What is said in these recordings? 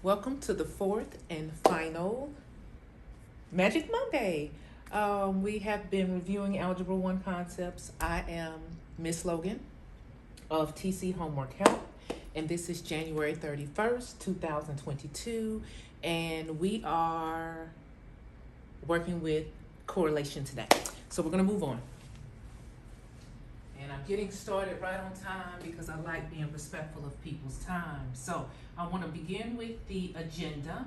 Welcome to the fourth and final Magic Monday. We have been reviewing Algebra 1 concepts. I am Miss Logan of TC Homework Help, and this is January 31st, 2022, and we are working with correlation today. So we're going to move on. And I'm getting started right on time because I like being respectful of people's time. So I want to begin with the agenda.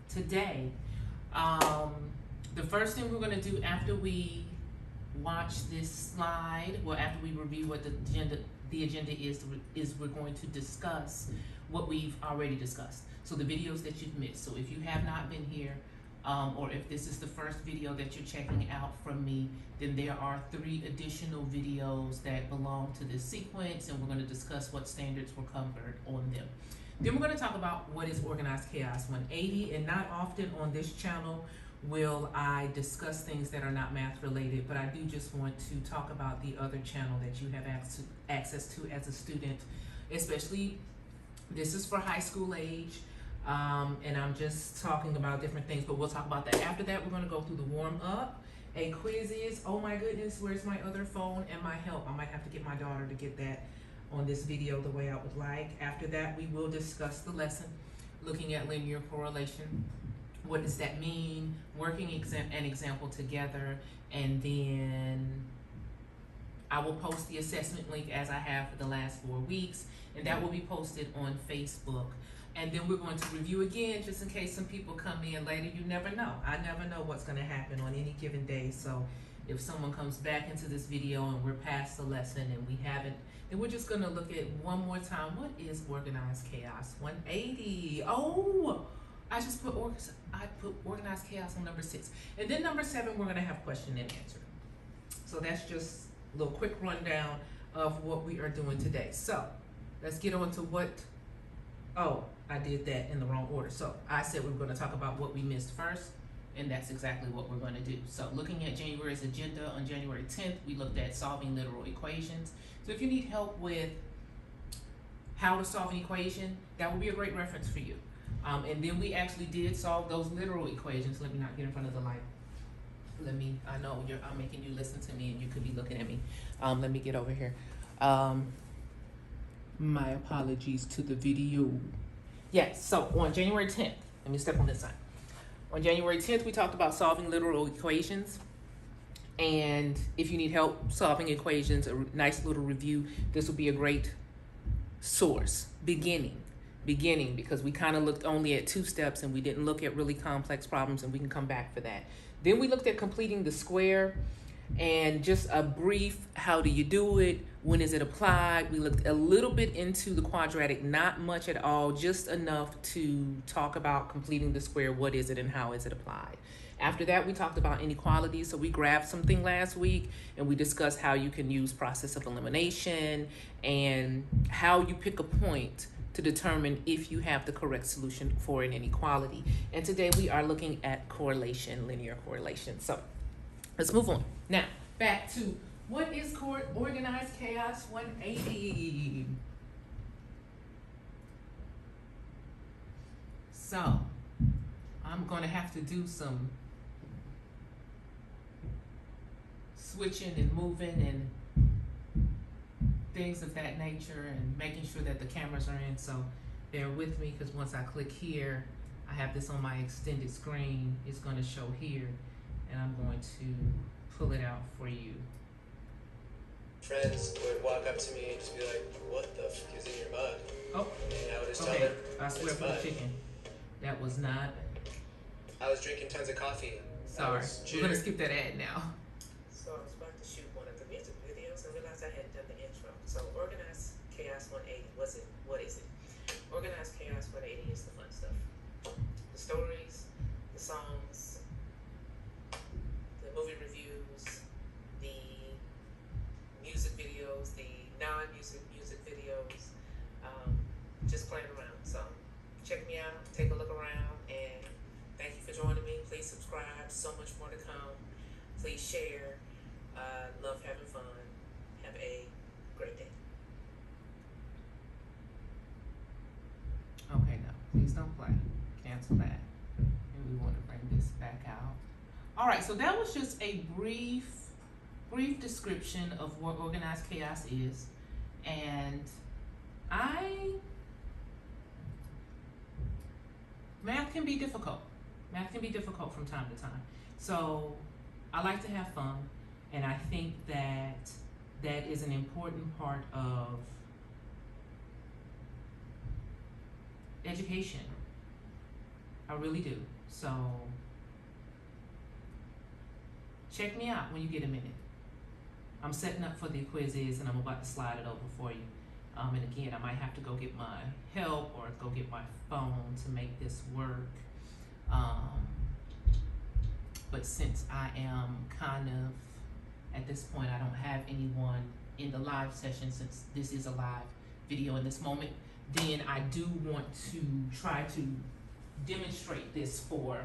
Today. The first thing we're going to do after we watch this slide, well, after we review what the agenda is we're going to discuss what we've already discussed. So the videos that you've missed. So if you have not been here, or if this is the first video that you're checking out from me, then there are 3 additional videos that belong to this sequence, and we're going to discuss what standards were covered on them. Then we're going to talk about what is organized chaos 180, and not often on this channel will I discuss things that are not math related, but I do just want to talk about the other channel that you have access to as a student, especially this is for high school age. And I'm just talking about different things, but we'll talk about that. After that, we're going to go through the warm up, a quiz is, oh my goodness, where's my other phone, and my help. I might have to get my daughter to get that on this video the way I would like. After that, we will discuss the lesson, looking at linear correlation. What does that mean? Working an example together, and then I will post the assessment link as I have for the last 4 weeks, and that will be posted on Facebook. And then we're going to review again, just in case some people come in later. You never know. I never know what's going to happen on any given day. So if someone comes back into this video and we're past the lesson and we haven't, then we're just going to look at one more time. What is organized chaos 180? Oh, I put organized chaos on number 6. And then number 7, we're going to have question and answer. So that's just a little quick rundown of what we are doing today. So let's get on to what, oh, I did that in the wrong order. So I said we were going to talk about what we missed first, and that's exactly what we're going to do. So looking at January's agenda, on January 10th, we looked at solving literal equations. So if you need help with how to solve an equation, that would be a great reference for you. And then we actually did solve those literal equations. Let me not get in front of the light. I know I'm making you listen to me and you could be looking at me. Let me get over here. My apologies to the video. Yes, so on January 10th, let me step on this side. On January 10th, we talked about solving literal equations. And if you need help solving equations, a nice little review, this will be a great source, beginning, because we kind of looked only at 2 steps and we didn't look at really complex problems, and we can come back for that. Then we looked at completing the square and just a brief, how do you do it? When is it applied? We looked a little bit into the quadratic, not much at all, just enough to talk about completing the square. What is it and how is it applied? After that, we talked about inequalities. So we grabbed something last week and we discussed how you can use process of elimination and how you pick a point to determine if you have the correct solution for an inequality. And today we are looking at correlation, linear correlation. So let's move on. Now, back to what is organized chaos 180? So, I'm going to have to do some switching and moving and things of that nature, and making sure that the cameras are in. So, bear with me, because once I click here, I have this on my extended screen. It's going to show here, and I'm going to pull it out for you. Friends would walk up to me and just be like, "What the f is in your mug?" Oh, and I would just tell okay. them, I swear for the chicken. That was not. I was drinking tons of coffee. Sorry. We're going to skip that ad now. So I was about to shoot one of the music videos and realized I hadn't done the intro. So organized chaos 180, what is it? Organized chaos 180 is the fun stuff. The stories, the songs, the movie reviews, the music videos, the non-music music videos, just playing around. So check me out, take a look around, and thank you for joining me. Please subscribe, so much more to come. Please share. Love having fun. Have a great day. Okay, no, please don't play. Cancel that. And we want to bring this back out. All right, so that was just a brief description of what organized chaos is. And math can be difficult. Math can be difficult from time to time. So I like to have fun, and I think that that is an important part of education. I really do. So check me out when you get a minute. I'm setting up for the quizzes, and I'm about to slide it over for you. And again, I might have to go get my help or go get my phone to make this work. But since I am kind of, at this point, I don't have anyone in the live session, since this is a live video in this moment, then I do want to try to demonstrate this for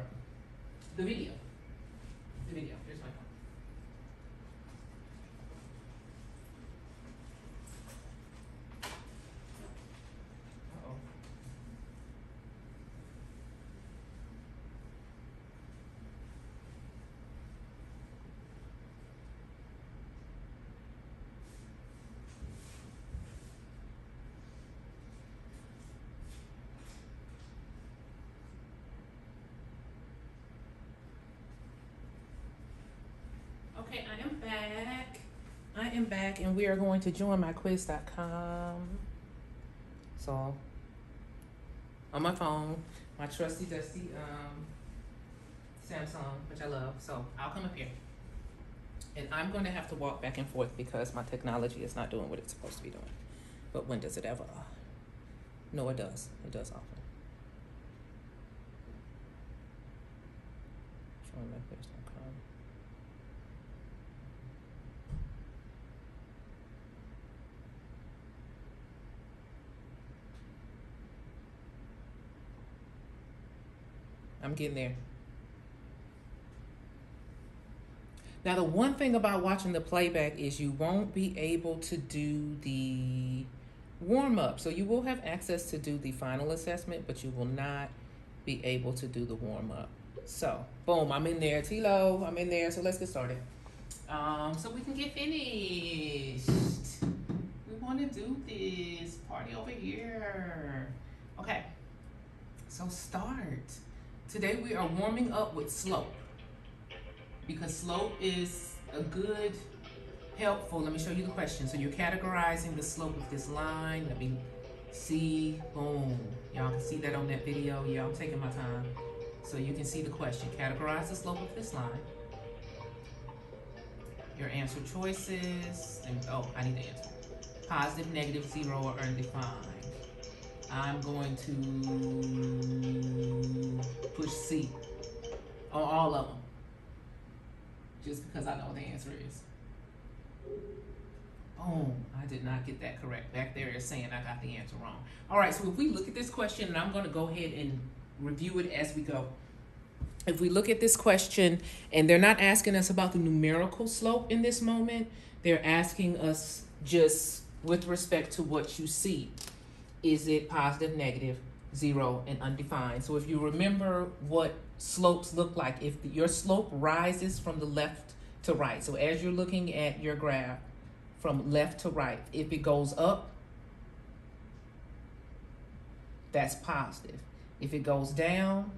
the video. Here's my phone. Uh-oh. Okay, I am back, and we are going to join my quiz.com. So, on my phone, my trusty dusty Samsung, which I love. So, I'll come up here. And I'm going to have to walk back and forth because my technology is not doing what it's supposed to be doing. But when does it ever? No, it does. It does often. Join my quiz.com. I'm getting there. Now, the one thing about watching the playback is you won't be able to do the warm-up. So you will have access to do the final assessment, but you will not be able to do the warm-up. So, boom, I'm in there. Tilo, I'm in there. So let's get started. So we can get finished. We want to do this. Party over here. Okay, so start. Today we are warming up with slope, because slope is a good, helpful. Let me show you the question. So you're categorizing the slope of this line. Let me see. Boom. Y'all can see that on that video. Yeah, I'm taking my time. So you can see the question. Categorize the slope of this line. Your answer choices. Oh, I need the answer. Positive, negative, 0, or undefined. I'm going to push C on all of them, just because I know what the answer is. Boom, I did not get that correct. Back there is saying I got the answer wrong. All right, so if we look at this question, and I'm going to go ahead and review it as we go. If we look at this question, and they're not asking us about the numerical slope in this moment, they're asking us just with respect to what you see. Is it positive, negative, 0, and undefined? So if you remember what slopes look like, if your slope rises from the left to right, so as you're looking at your graph from left to right, if it goes up, that's positive. If it goes down,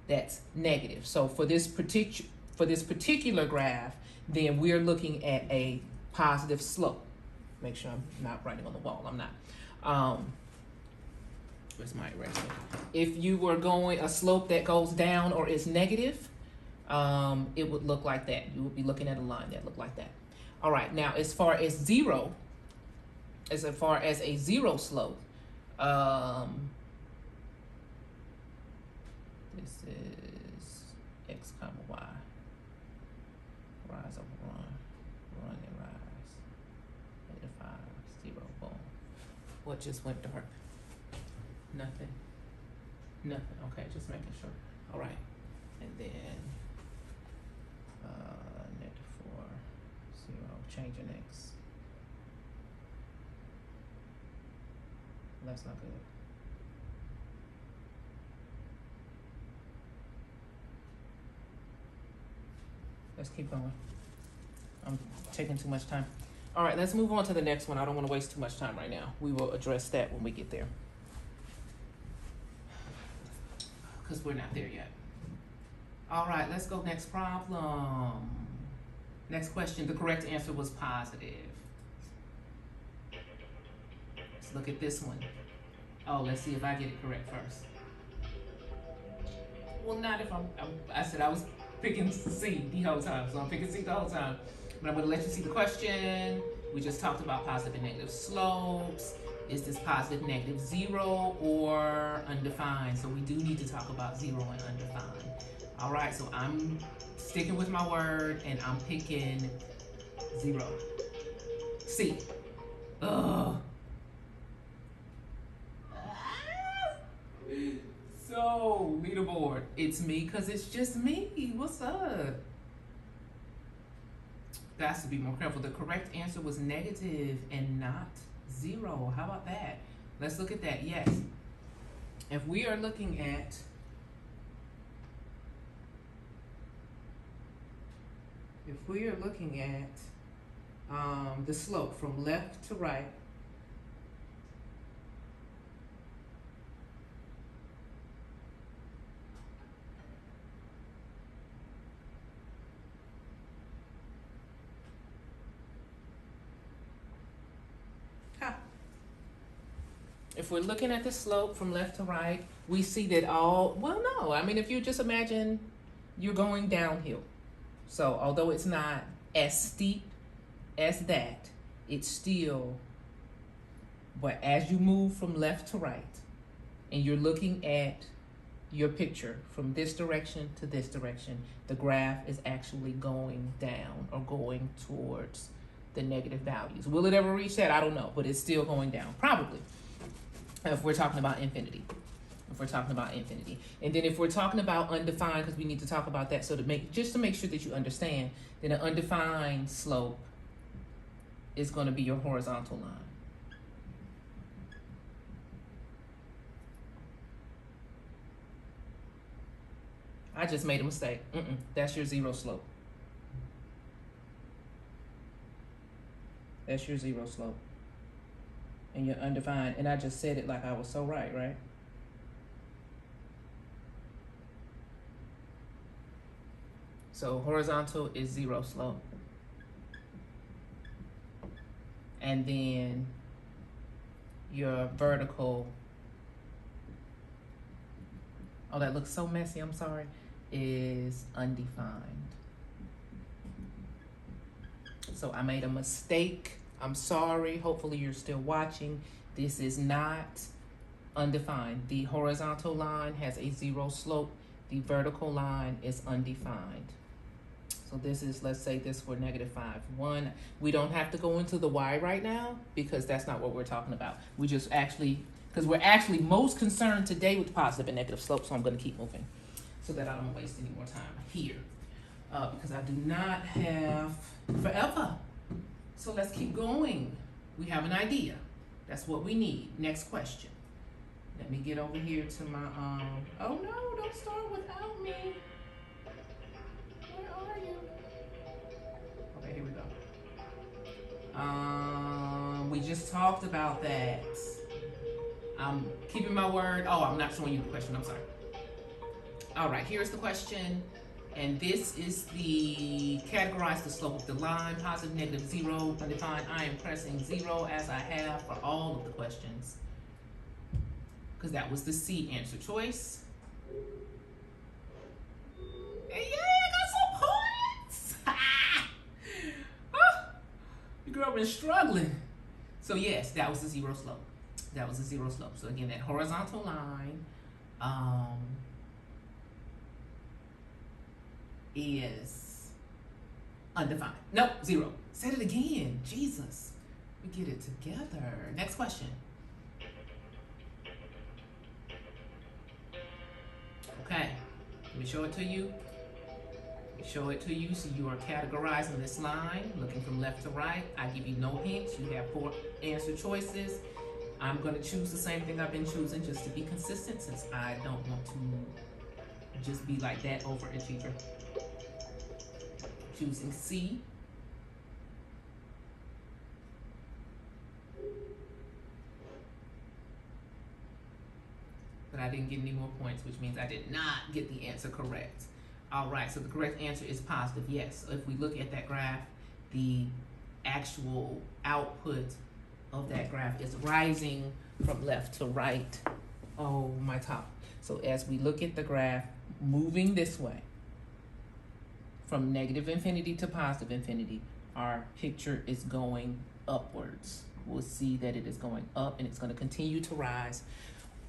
that's negative. So for this particular graph, then we're looking at a positive slope. Make sure I'm not writing on the wall. I'm not. Where's my eraser? If you were going a slope that goes down or is negative, it would look like that. You would be looking at a line that looked like that. All right. Now, as far as a zero slope, this is x comma y. Rise over run, run and rise. Negative 5, 0, boom. What just went dark? Nothing. Okay, just making sure. All right, and then negative 4, 0. Change an x. That's not good. Let's keep going. I'm taking too much time. All right, let's move on to the next one. I don't want to waste too much time right now. We will address that when we get there, because we're not there yet. All right, let's go next problem. Next question. The correct answer was positive. Let's look at this one. Oh, let's see if I get it correct first. Well, not if I said I was picking C the whole time, so I'm picking C the whole time. But I'm going to let you see the question. We just talked about positive and negative slopes. Is this positive, negative, 0, or undefined? So we do need to talk about 0 and undefined. All right, so I'm sticking with my word, and I'm picking 0. C. Ugh. So, leaderboard, it's me because it's just me. What's up? That's to be more careful. The correct answer was negative and not 0. How about that? Let's look at that. Yes. If we are looking at the slope from left to right, if we're looking at the slope from left to right, we see that if you just imagine you're going downhill. So although it's not as steep as that, it's still, but as you move from left to right, and you're looking at your picture from this direction to this direction, the graph is actually going down or going towards the negative values. Will it ever reach that? I don't know, but it's still going down, probably. If we're talking about infinity. And then if we're talking about undefined, because we need to talk about that, so to make sure that you understand, then an undefined slope is going to be your horizontal line. I just made a mistake. That's your 0 slope. That's your 0 slope. And you're undefined, and I just said it like I was so right? So horizontal is 0 slope. And then your vertical, oh, that looks so messy, I'm sorry, is undefined. So I made a mistake. I'm sorry. Hopefully you're still watching. This is not undefined. The horizontal line has a 0 slope. The vertical line is undefined. So this is, let's say this for negative 5, 1. We don't have to go into the y right now because that's not what we're talking about. We just because we're actually most concerned today with positive and negative slopes, so I'm going to keep moving so that I don't waste any more time here because I do not have forever. So let's keep going. We have an idea. That's what we need. Next question. Let me get over here to my, oh no, don't start without me. Where are you? Okay, here we go. We just talked about that. I'm keeping my word. Oh, I'm not showing you the question, I'm sorry. All right, here's the question. And this is categorize the slope of the line, positive, negative, 0, undefined. I am pressing 0 as I have for all of the questions, because that was the C answer choice. And yeah, I got some points. Your girl been struggling. So yes, that was the 0 slope. So again, that horizontal line, is undefined. Nope, 0. Said it again. Jesus. We get it together. Next question. Okay. Let me show it to you. So you are categorizing this line, looking from left to right. I give you no hints. You have 4 answer choices. I'm going to choose the same thing I've been choosing just to be consistent, since I don't want to just be like that overachiever. Choosing C. But I didn't get any more points, which means I did not get the answer correct. All right, so the correct answer is positive, yes. So if we look at that graph, the actual output of that graph is rising from left to right. Oh, my top. So as we look at the graph moving this way, from negative infinity to positive infinity, our picture is going upwards. We'll see that it is going up, and it's going to continue to rise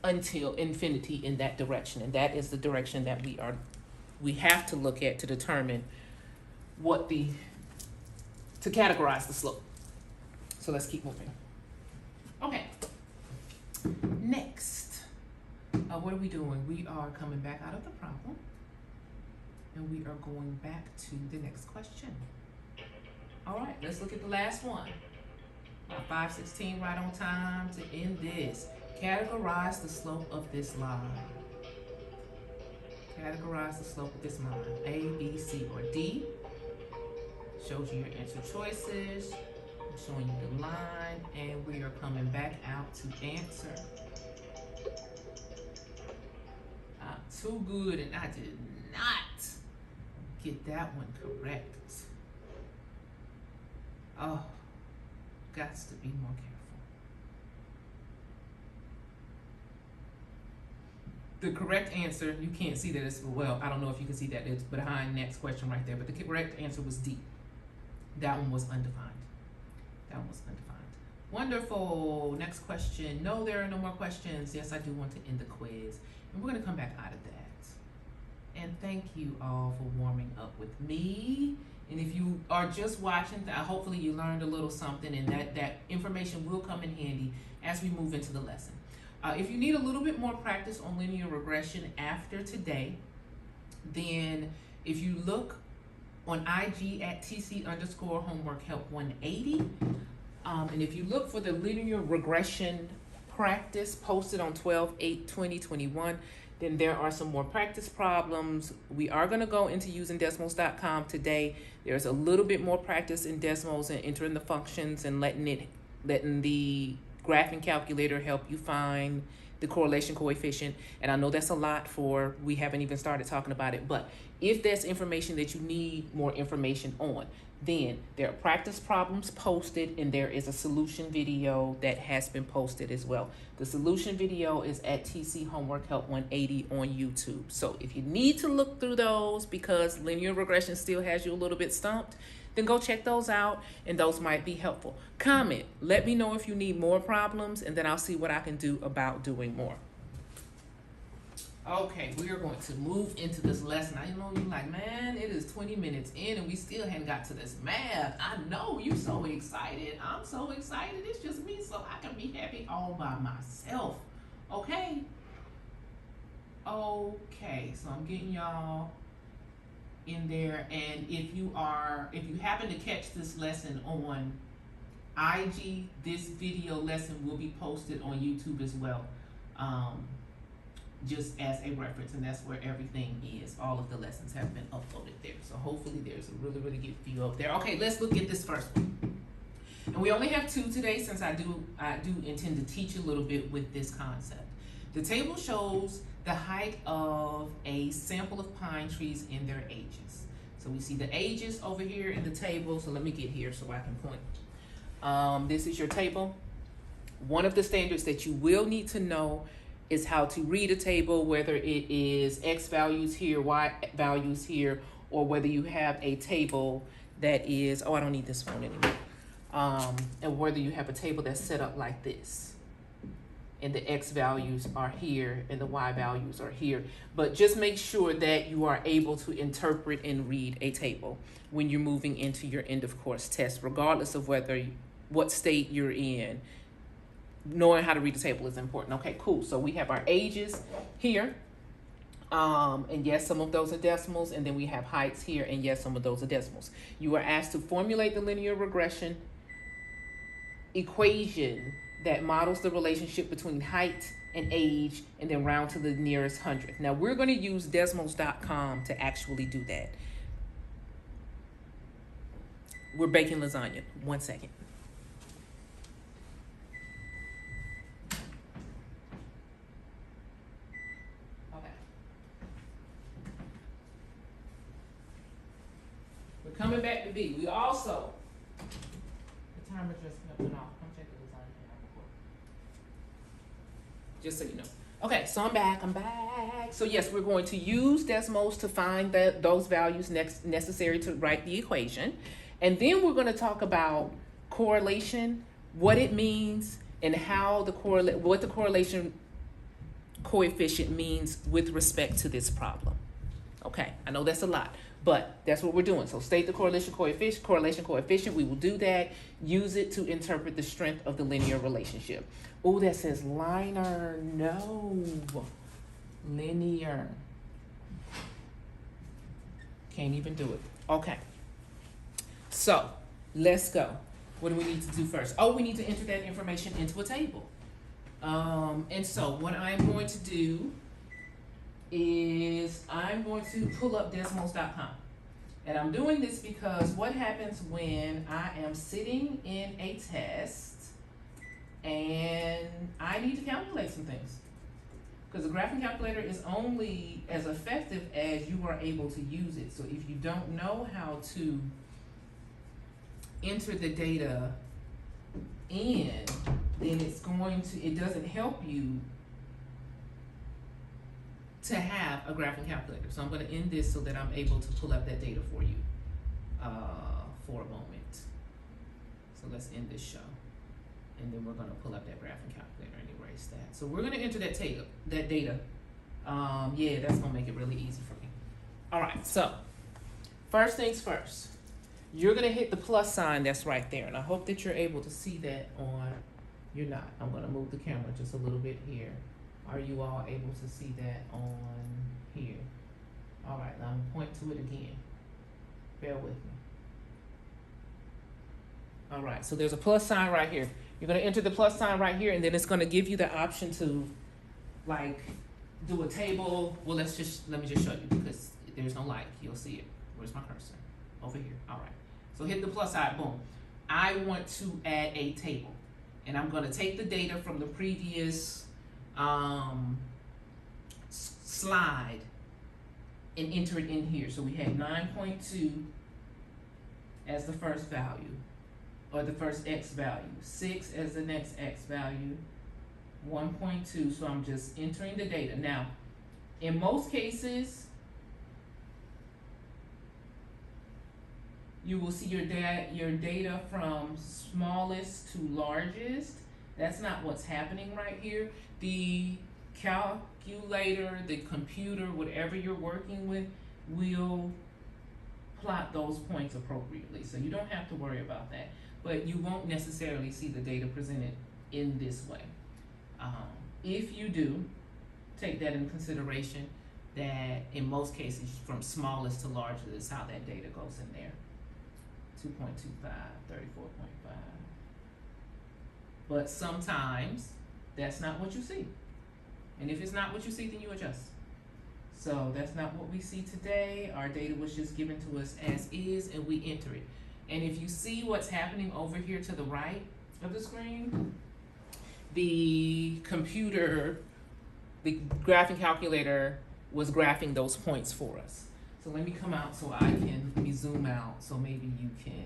until infinity in that direction. And that is the direction that we have to look at to determine to categorize the slope. So let's keep moving. Okay, next, what are we doing? We are coming back out of the problem, and we are going back to the next question. All right, let's look at the last one. 5:16 right on time to end this. Categorize the slope of this line. Categorize the slope of this line. A, B, C, or D. Shows you your answer choices. I'm showing you the line, and we are coming back out to answer. Too good, and I did not get that one correct. Oh, got to be more careful. The correct answer, you can't see that as well. I don't know if you can see that. It's behind next question right there. But the correct answer was D. That one was undefined. That one was undefined. Wonderful. Next question. No, there are no more questions. Yes, I do want to end the quiz. And we're going to come back out of that. And thank you all for warming up with me. And if you are just watching, hopefully you learned a little something, and that information will come in handy as we move into the lesson. If you need a little bit more practice on linear regression after today, then if you look on IG at TC_homework_help180, and if you look for the linear regression practice posted on 12/8/2021, then there are some more practice problems. We are going to go into using decimals.com today. There's a little bit more practice in decimals and entering the functions and letting the graphing calculator help you find the correlation coefficient. And I know that's a lot we haven't even started talking about it, but if there's information that you need more information on, then there are practice problems posted, and there is a solution video that has been posted as well. The solution video is at TC Homework Help 180 on YouTube. So if you need to look through those because linear regression still has you a little bit stumped, then go check those out, and those might be helpful. Comment, let me know if you need more problems, and then I'll see what I can do about doing more. Okay, we are going to move into this lesson. I know you're like, man, it is 20 minutes in and we still haven't got to this math. I know you're so excited. I'm so excited. It's just me, so I can be happy all by myself. Okay? Okay, so I'm getting y'all in there, and if you happen to catch this lesson on IG, this video lesson will be posted on YouTube as well, just as a reference, and that's where everything is. All of the lessons have been uploaded there, so hopefully there's a really, really good view up there. Okay, let's look at this first one, and we only have 2 today since I do intend to teach a little bit with this concept. The table shows the height of a sample of pine trees in their ages. So we see the ages over here in the table. So let me get here so I can point. This is your table. One of the standards that you will need to know is how to read a table, whether it is X values here, Y values here, or whether you have a table that is, I don't need this phone anymore. And whether you have a table that's set up like this, and the X values are here and the Y values are here. But just make sure that you are able to interpret and read a table when you're moving into your end of course test, regardless of what state you're in. Knowing how to read the table is important. Okay, cool. So we have our ages here. And yes, some of those are decimals. And then we have heights here. And yes, some of those are decimals. You are asked to formulate the linear regression equation that models the relationship between height and age, and then round to the nearest hundredth. Now we're going to use Desmos.com to actually do that. We're baking lasagna. 1 second. Okay. We're coming back to B. We also, the timer just went off. Come check the lasagna out before. Just so you know. Okay, so I'm back. So yes, we're going to use Desmos to find those values necessary to write the equation. And then we're going to talk about correlation, what it means, and how what the correlation coefficient means with respect to this problem. Okay, I know that's a lot, but that's what we're doing. So state the correlation coefficient. We will do that. Use it to interpret the strength of the linear relationship. Oh, that says liner. No. Linear. Can't even do it. Okay. So, let's go. What do we need to do first? Oh, we need to enter that information into a table. And so, what I'm going to do is I'm going to pull up Desmos.com. And I'm doing this because what happens when I am sitting in a test and I need to calculate some things? Because the graphing calculator is only as effective as you are able to use it. So if you don't know how to enter the data in, then it doesn't help you to have a graphing calculator. So I'm going to end this so that I'm able to pull up that data for you for a moment. So let's end this show. And then we're going to pull up that graphing calculator and erase that. So we're going to enter that data. Yeah, that's going to make it really easy for me. All right, so first things first. You're going to hit the plus sign that's right there. And I hope that you're able to see that on, you're not. I'm going to move the camera just a little bit here. Are you all able to see that on here? All right, now I'm going to point to it again. Bear with me. All right, so there's a plus sign right here. You're going to enter the plus sign right here, and then it's going to give you the option to, like, do a table. Well, let me just show you because there's no light. You'll see it. Where's my cursor? Over here. All right. So hit the plus sign. Boom. I want to add a table, and I'm going to take the data from the previous slide and enter it in here. So we had 9.2 as the first value, or the first x value, 6 as the next x value, 1.2, so I'm just entering the data. Now, in most cases, you will see your data from smallest to largest. That's not what's happening right here. The calculator, the computer, whatever you're working with, will plot those points appropriately. So you don't have to worry about that. But you won't necessarily see the data presented in this way. If you do, take that into consideration, that in most cases, from smallest to largest is how that data goes in there. 2.25, 34.5. But sometimes, that's not what you see. And if it's not what you see, then you adjust. So that's not what we see today. Our data was just given to us as is, and we enter it. And if you see what's happening over here to the right of the screen, the computer, the graphing calculator was graphing those points for us. So let me come out so let me zoom out so maybe you can,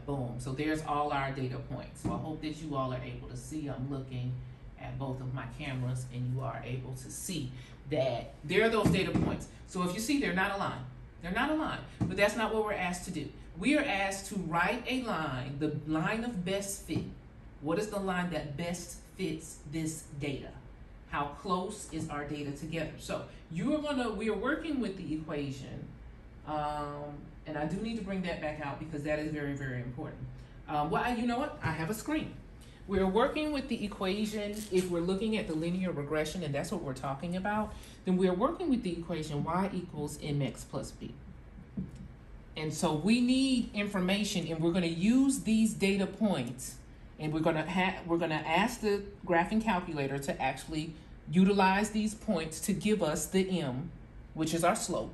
boom. So there's all our data points. So I hope that you all are able to see. I'm looking at both of my cameras and you are able to see that there are those data points. So if you see, they're not aligned. They're not aligned, but that's not what we're asked to do. We are asked to write a line, the line of best fit. What is the line that best fits this data? How close is our data together? So we are working with the equation, and I do need to bring that back out because that is very, very important. You know what? I have a screen. We're working with the equation. If we're looking at the linear regression, and that's what we're talking about, then we're working with the equation y equals mx plus b. And so we need information, and we're going to use these data points And we're gonna ask the graphing calculator to actually utilize these points to give us the m, which is our slope.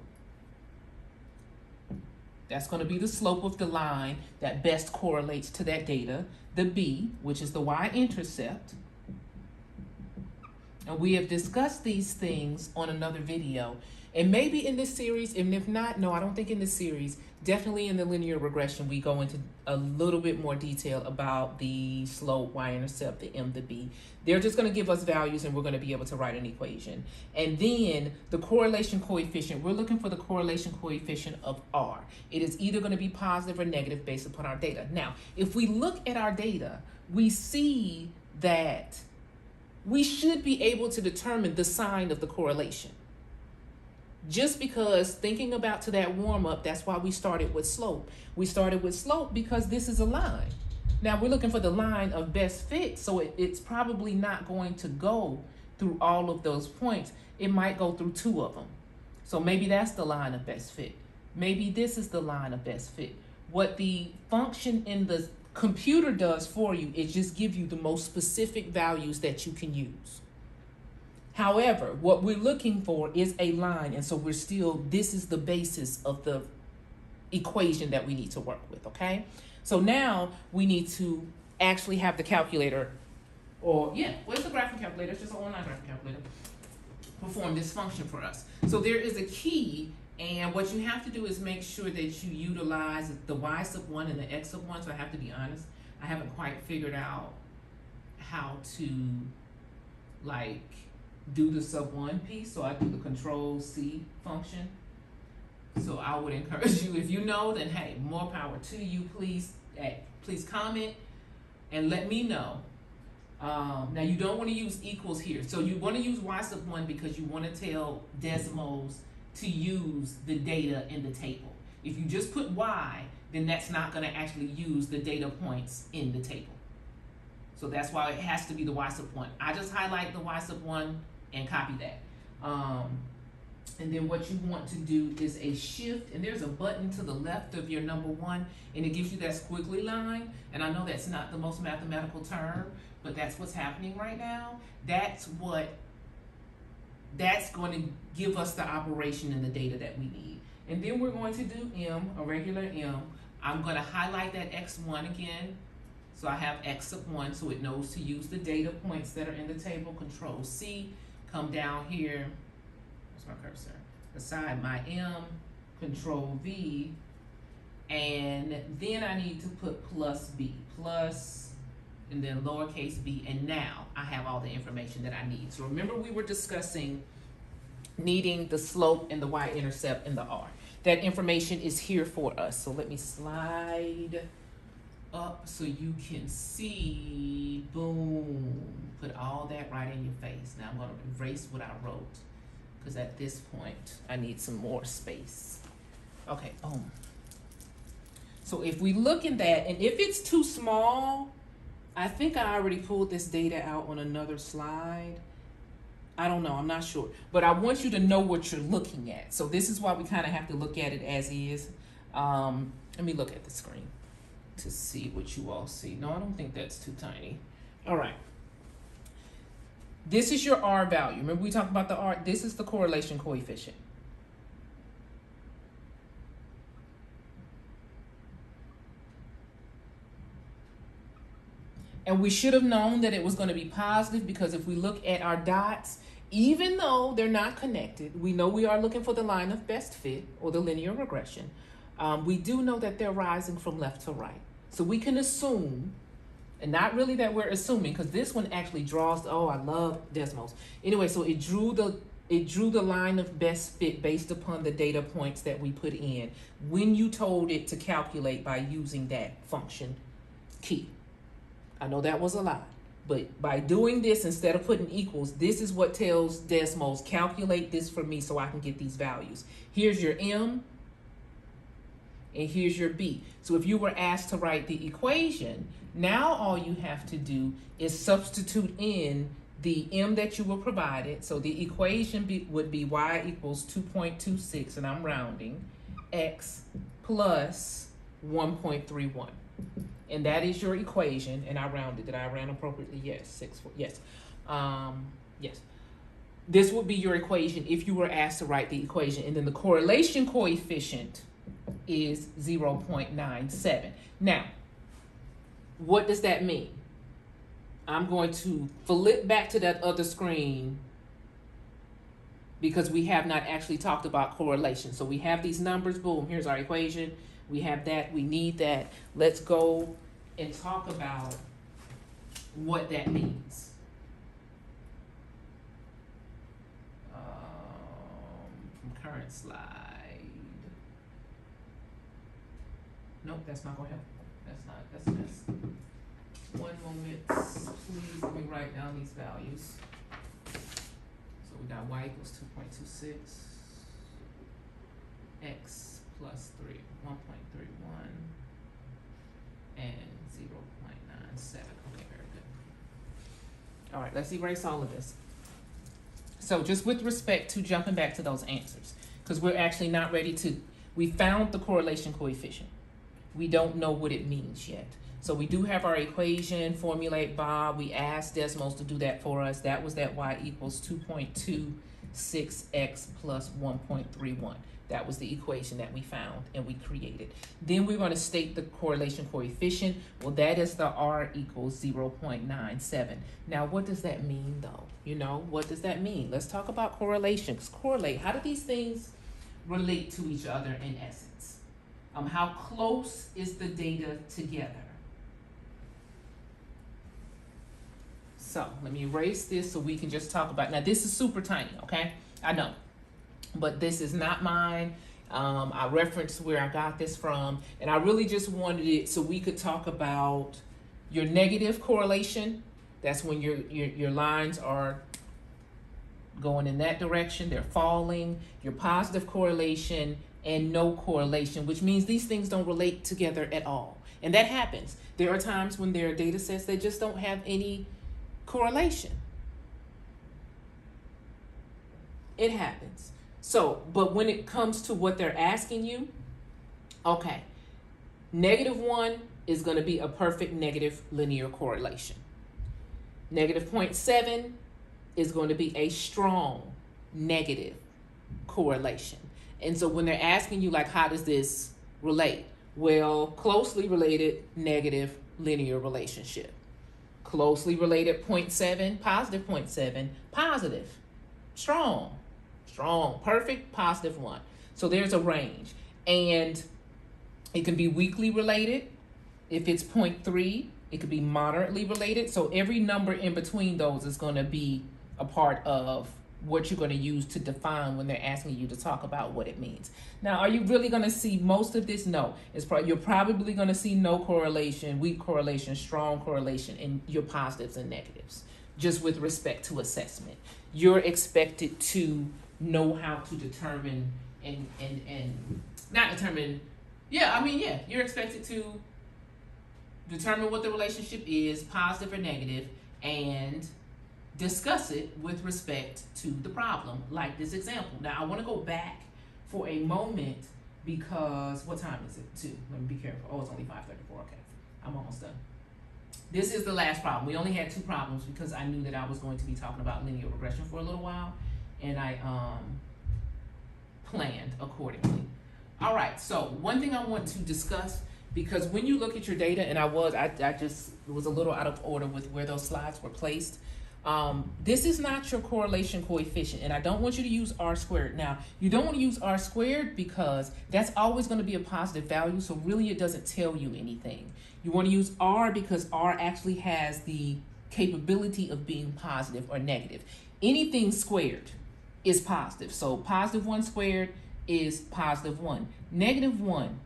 That's going to be the slope of the line that best correlates to that data. The b, which is the y-intercept. And we have discussed these things on another video. And maybe in this series, and if not, no, I don't think in this series, definitely in the linear regression, we go into a little bit more detail about the slope, y-intercept, the m, the b. They're just going to give us values and we're going to be able to write an equation. And then the correlation coefficient, we're looking for the correlation coefficient of r. It is either going to be positive or negative based upon our data. Now, if we look at our data, we see that we should be able to determine the sign of the correlation. Just because thinking about to that warm-up, that's why we started with slope. We started with slope because this is a line. Now we're looking for the line of best fit, so it's probably not going to go through all of those points. It might go through 2 of them. So maybe that's the line of best fit. Maybe this is the line of best fit. What the function in the computer does for you is just give you the most specific values that you can use. However, what we're looking for is a line, and so this is the basis of the equation that we need to work with, okay? So now we need to actually have the calculator, where's the graphing calculator? It's just an online graphing calculator, perform this function for us. So there is a key, and what you have to do is make sure that you utilize the y1 and the x1. So I have to be honest, I haven't quite figured out how to do the sub1 piece, so I do the Control-C function. So I would encourage you, if you know, then hey, more power to you. Please comment and let me know. Now you don't want to use equals here. So you want to use y1 because you want to tell Desmos to use the data in the table. If you just put y, then that's not going to actually use the data points in the table. So that's why it has to be the y1. I just highlight the y1 and copy that. And then what you want to do is a shift, and there's a button to the left of your number 1, and it gives you that squiggly line. And I know that's not the most mathematical term, but that's what's happening right now. That's going to give us the operation and the data that we need. And then we're going to do m, a regular m. I'm going to highlight that x1 again. So I have x1, so it knows to use the data points that are in the table. Control-C, come down here. Where's my cursor? Aside my m, Control-V, and then I need to put plus b, plus, and then lowercase b, and now I have all the information that I need. So remember we were discussing needing the slope and the y-intercept and the r. That information is here for us. So let me slide up so you can see, boom, put all that right in your face. Now I'm going to erase what I wrote because at this point I need some more space. Okay, boom. So if we look in that, and if it's too small, I think I already pulled this data out on another slide. I don't know, I'm not sure. But I want you to know what you're looking at. So this is why we kind of have to look at it as is. Let me look at the screen to see what you all see. No, I don't think that's too tiny. All right. This is your R value. Remember we talked about the R? This is the correlation coefficient. And we should have known that it was going to be positive because if we look at our dots, even though they're not connected, we know we are looking for the line of best fit or the linear regression. We do know that they're rising from left to right. So we can assume, and not really that we're assuming, because this one actually draws, oh, I love Desmos. Anyway, so it drew the line of best fit based upon the data points that we put in when you told it to calculate by using that function key. I know that was a lot, but by doing this, instead of putting equals, this is what tells Desmos, calculate this for me so I can get these values. Here's your M, and here's your B. So if you were asked to write the equation, now all you have to do is substitute in the M that you were provided. So the equation would be y equals 2.26, and I'm rounding, x plus 1.31. and that is your equation. And I rounded. Did I round appropriately? Yes. 6, 4. Yes. Yes. This would be your equation if you were asked to write the equation. And then the correlation coefficient is 0.97. Now, what does that mean? I'm going to flip back to that other screen because we have not actually talked about correlation. So we have these numbers, boom, here's our equation. We have that, we need that. Let's go and talk about what that means. From current slide. Nope, that's not gonna help. That's 1 moment, please let me write down these values. So we got y equals 2.26, x plus 1.31, and 0.97. Okay, very good. All right, let's erase all of this. So just with respect to jumping back to those answers, because we're actually not ready to, we found the correlation coefficient. We don't know what it means yet. So we do have our equation, formulate Bob. We asked Desmos to do that for us. That was that y equals 2.26x plus 1.31. That was the equation that we found and we created. Then we're going to state the correlation coefficient. Well, that is the R equals 0.97. Now, what does that mean though? You know, what does that mean? Let's talk about correlations. Correlate. How do these things relate to each other in essence? How close is the data together? So let me erase this so we can just talk about, now this is super tiny, okay? I know, but this is not mine. I referenced where I got this from, and I really just wanted it so we could talk about your negative correlation. That's when your lines are going in that direction, they're falling. Your positive correlation and no correlation, which means these things don't relate together at all. And that happens. There are times when there are data sets that just don't have any correlation. It happens. So, but when it comes to what they're asking you, okay, -1 is going to be a perfect negative linear correlation. -0.7 is going to be a strong negative correlation. And so when they're asking you, like, how does this relate? Well, closely related negative linear relationship. Closely related 0.7, positive 0.7, positive, strong, perfect, +1. So there's a range. And it can be weakly related. If it's 0.3, it could be moderately related. So every number in between those is going to be a part of what you're going to use to define when they're asking you to talk about what it means. Now, are you really going to see most of this? No. You're probably going to see no correlation, weak correlation, strong correlation in your positives and negatives, just with respect to assessment. You're expected to know how to determine and not determine, you're expected to determine what the relationship is, positive or negative, and discuss it with respect to the problem, like this example. Now, I want to go back for a moment because, what time is it? 2. Let me be careful. Oh, it's only 5:34. Okay, I'm almost done. This is the last problem. We only had 2 problems because I knew that I was going to be talking about linear regression for a little while, and I planned accordingly. All right, so one thing I want to discuss, because when you look at your data, and I just was a little out of order with where those slides were placed. This is not your correlation coefficient, and I don't want you to use R squared. Now, you don't want to use R squared because that's always going to be a positive value, so really it doesn't tell you anything. You want to use R because R actually has the capability of being positive or negative. Anything squared is positive, so +1 squared is +1. -1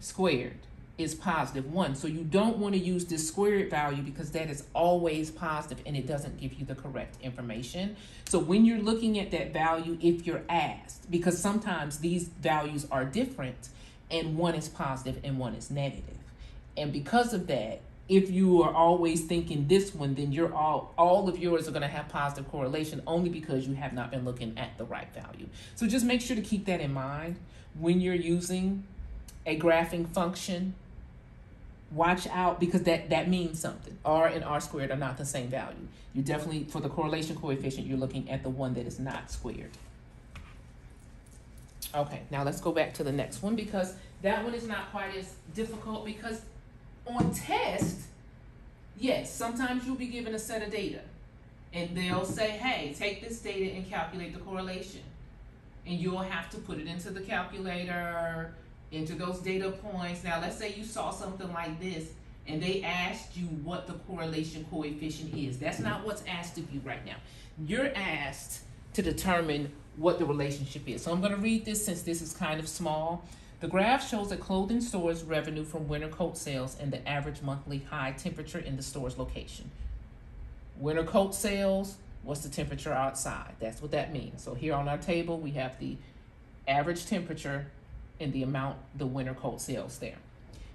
squared is +1. So you don't want to use this squared value because that is always positive and it doesn't give you the correct information. So when you're looking at that value, if you're asked, because sometimes these values are different and one is positive and one is negative. And because of that, if you are always thinking this one, then all of yours are going to have positive correlation only because you have not been looking at the right value. So just make sure to keep that in mind when you're using a graphing function watch out, because that means something. R and R squared are not the same value. You definitely, for the correlation coefficient, you're looking at the one that is not squared. Okay, now let's go back to the next one, because that one is not quite as difficult, because on test, yes, sometimes you'll be given a set of data and they'll say, hey, take this data and calculate the correlation. And you'll have to put it into the calculator, into those data points. Now, let's say you saw something like this and they asked you what the correlation coefficient is. That's not what's asked of you right now. You're asked to determine what the relationship is. So I'm going to read this since this is kind of small. The graph shows a clothing store's revenue from winter coat sales and the average monthly high temperature in the store's location. Winter coat sales, what's the temperature outside? That's what that means. So here on our table, we have the average temperature and the amount the winter coat sales there.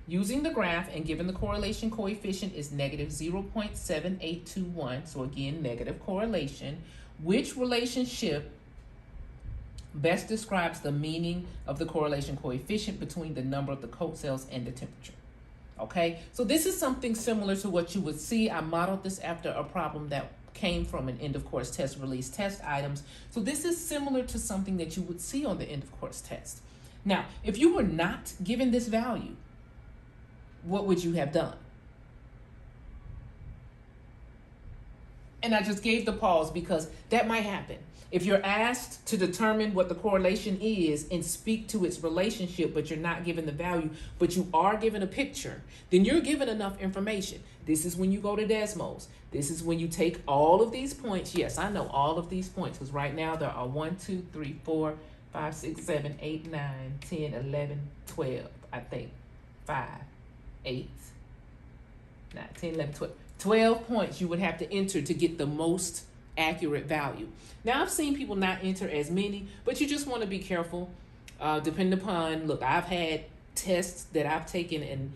Using the graph and given the correlation coefficient is negative 0.7821, so again, negative correlation, which relationship best describes the meaning of the correlation coefficient between the number of the coat sales and the temperature? Okay, so this is something similar to what you would see. I modeled this after a problem that came from an end of course test release test items. So this is similar to something that you would see on the end of course test. Now, if you were not given this value, what would you have done? And I just gave the pause because that might happen. If you're asked to determine what the correlation is and speak to its relationship, but you're not given the value, but you are given a picture, then you're given enough information. This is when you go to Desmos. This is when you take all of these points. Yes, I know all of these points, because right now there are 1, 2, 3, 4, 5, 6, 7, 8, 9, 10, 11, 12, I think. 5, 8, 9, 10, 11, 12. 12 points you would have to enter to get the most accurate value. Now, I've seen people not enter as many, but you just want to be careful. Depending upon, look, I've had tests that I've taken and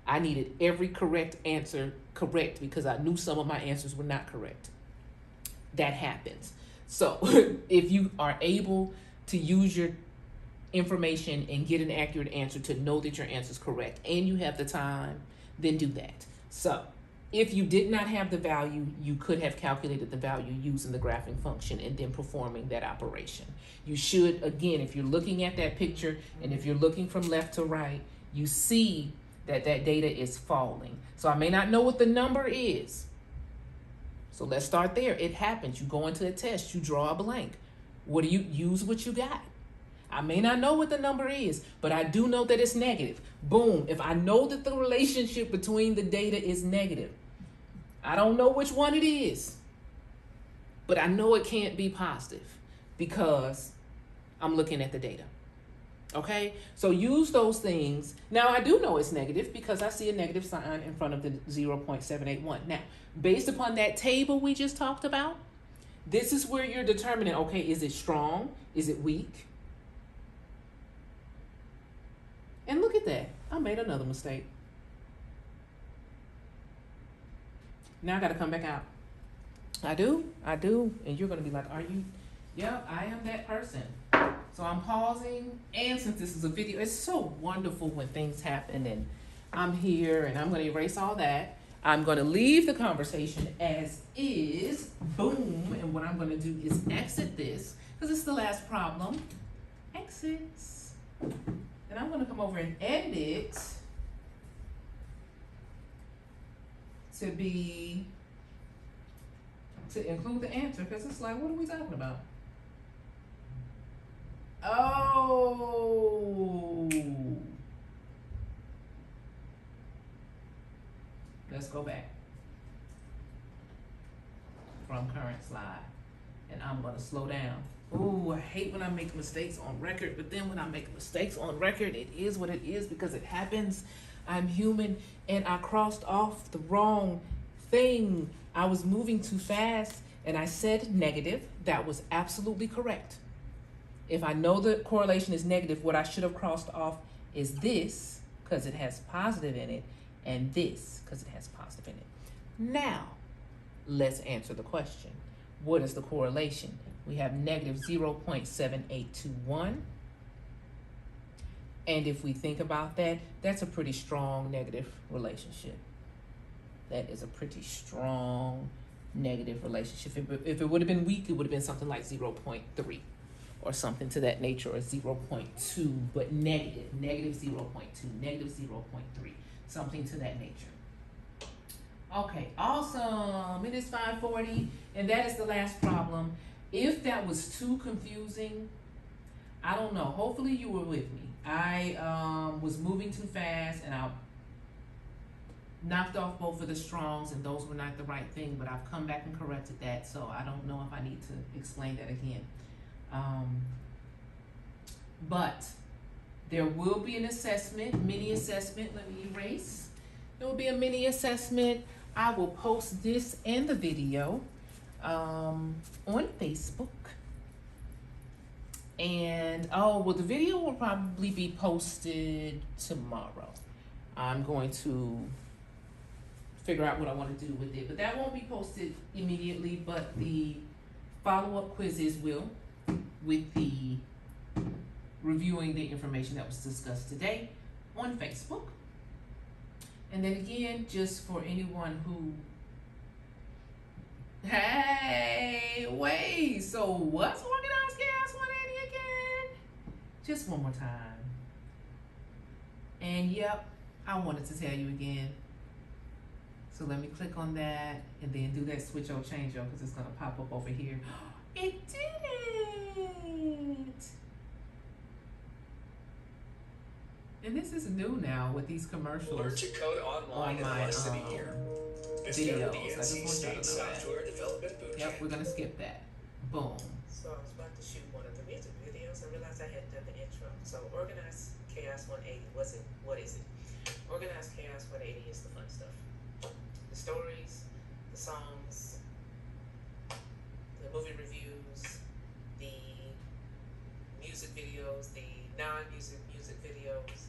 I needed every correct answer correct because I knew some of my answers were not correct. That happens. So if you are able to use your information and get an accurate answer to know that your answer is correct and you have the time, then do that. So if you did not have the value, you could have calculated the value using the graphing function and then performing that operation. You should, again, if you're looking at that picture and if you're looking from left to right, you see that that data is falling. So I may not know what the number is. So let's start there. It happens. You go into a test, you draw a blank. What do you use? What you got? I may not know what the number is, but I do know that it's negative. Boom. If I know that the relationship between the data is negative, I don't know which one it is, but I know it can't be positive because I'm looking at the data. Okay? So use those things. Now, I do know it's negative because I see a negative sign in front of the 0.781. Now, based upon that table we just talked about, this is where you're determining, okay, is it strong? Is it weak? And look at that. I made another mistake. Now I got to come back out. I do. And you're going to be like, are you? Yep, I am that person. So I'm pausing. And since this is a video, it's so wonderful when things happen. And I'm here and I'm going to erase all that. I'm going to leave the conversation as is. Boom. And what I'm going to do is exit this because it's the last problem. Exits. And I'm going to come over and edit it to include the answer, because it's like, what are we talking about? Oh. Let's go back from current slide. And I'm going to slow down. Ooh, I hate when I make mistakes on record, but then when I make mistakes on record, it is what it is because it happens. I'm human, and I crossed off the wrong thing. I was moving too fast, and I said negative. That was absolutely correct. If I know the correlation is negative, what I should have crossed off is this, because it has positive in it, and this, because it has positive in it. Now, let's answer the question. What is the correlation? We have negative 0.7821 And if we think about that, that's a pretty strong negative relationship. That is a pretty strong negative relationship. If it would have been weak, it would have been something like 0.3 or something to that nature, or 0.2, but negative 0.2, negative 0.3, something to that nature. Okay, awesome. It is 5:40, and that is the last problem. If that was too confusing, I don't know. Hopefully you were with me. I was moving too fast, and I knocked off both of the strongs, and those were not the right thing, but I've come back and corrected that, so I don't know if I need to explain that again. But there will be an assessment, mini assessment. Let me erase. There will be a mini assessment. I will post this and the video on Facebook. And the video will probably be posted tomorrow. I'm going to figure out what I want to do with it, but that won't be posted immediately, but the follow-up quizzes will, with the reviewing the information that was discussed today on Facebook. And then again, just for anyone who, hey, wait, so what's Organized Chaos 180 again? Just one more time. And yep, I wanted to tell you again. So let me click on that and then do that switch or change because it's gonna pop up over here. It didn't. And this is new now with these commercials. Learn to code online in my less than a year. videos. The I just NC want State y'all to know Software Development Bootcamp. Yep, we're gonna skip that. Boom. So I was about to shoot one of the music videos and realized I hadn't done the intro. So Organized Chaos 180, what is it? Organized Chaos 180 is the fun stuff. The stories, the songs, the movie reviews, the music videos, the non-music music videos,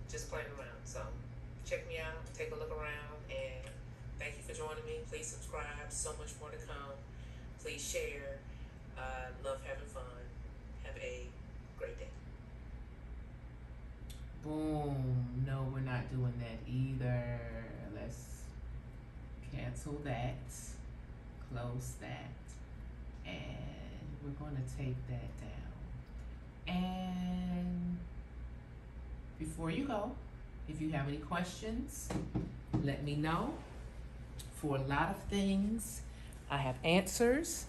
just playing around. So check me out, take a look around, and thank you for joining me. Please subscribe, so much more to come. Please share. Love having fun. Have a great day. Boom. No, we're not doing that either. Let's cancel that, close that, and we're going to take that down. And before you go, if you have any questions, let me know. For a lot of things, I have answers.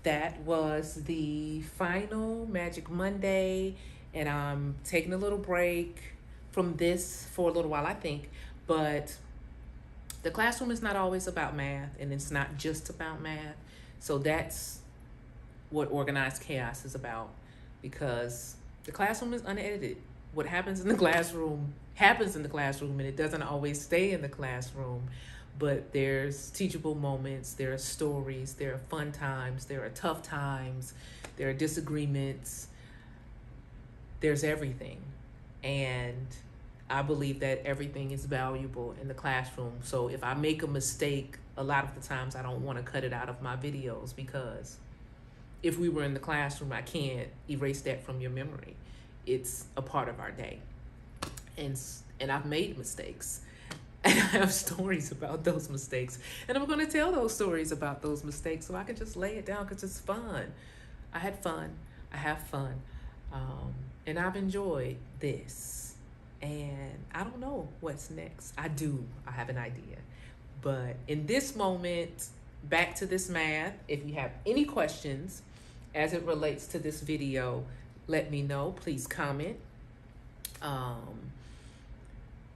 That was the final Magic Monday, and I'm taking a little break from this for a little while, I think. But the classroom is not always about math, and it's not just about math. So that's what Organized Chaos is about, because the classroom is unedited. What happens in the classroom happens in the classroom, and it doesn't always stay in the classroom. But there's teachable moments, there are stories, there are fun times, there are tough times, there are disagreements, there's everything. And I believe that everything is valuable in the classroom. So if I make a mistake, a lot of the times I don't want to cut it out of my videos, because if we were in the classroom, I can't erase that from your memory. It's a part of our day. And I've made mistakes. And I have stories about those mistakes. And I'm going to tell those stories about those mistakes so I can just lay it down, because it's fun. I had fun. I have fun. And I've enjoyed this. And I don't know what's next. I have an idea. But in this moment, back to this math. If you have any questions as it relates to this video, let me know. Please comment.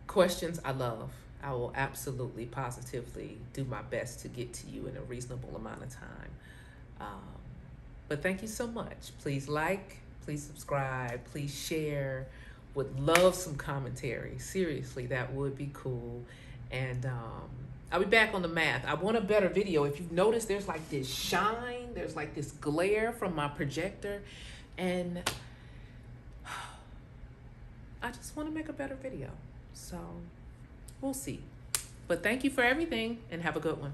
Questions I love. I will absolutely, positively do my best to get to you in a reasonable amount of time. But thank you so much. Please like, please subscribe, please share. Would love some commentary. Seriously, that would be cool. And I'll be back on the math. I want a better video. If you've noticed, there's like this shine, there's like this glare from my projector. And I just want to make a better video. So we'll see. But thank you for everything, and have a good one.